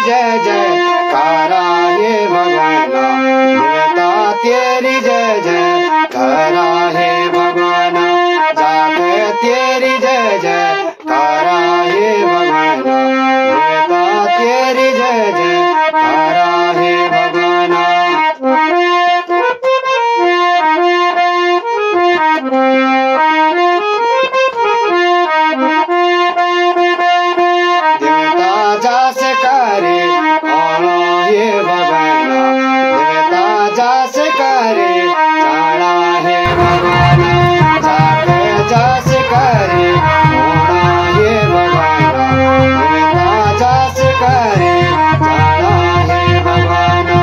जय जयकारा हे भगवाना, देवता तेरी जय जयकारा हे भगवाना, जाके तेरी जय जयकारा हे भगवाना, देवता तेरी जय जयकारा हे भगवाना। देवता जास करे आना हे भगवाना, देवता जास करे जाना हे भगवाना, जाके जास करे आना हे भगवाना, देवता जास करे जाना हे भगवाना।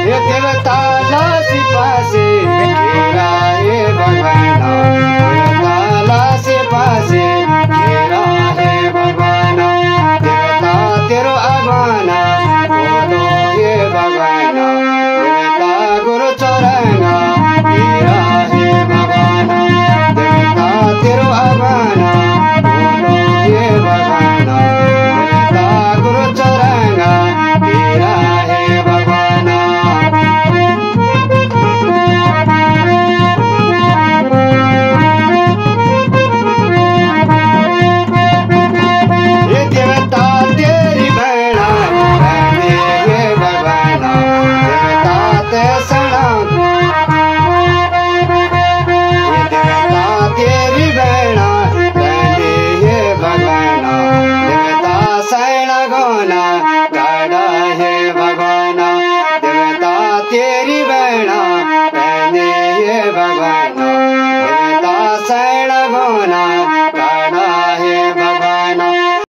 ये देवता लासी पासे घेरा हे भगवाना, देवता लासी पासे घेरा हे भगवाना, देवता तेरो आगवाना बोलो हे भगवाना, देवता गुरु चौरंगा घेरा हे भगवाना, देवता तेरो आगवाना बोलो हे भगवाना, देवता गुरु चौरंगा घेरा हे भगवाना। ये देवता तेरी भैणा रहने हे भगवाना, देवता ते सणा, ये देवता तेरी भैणा रहने हे भगवाना, देवता सैणा गोना गाड़ा हे भगवाना, देवता तेरी भैणा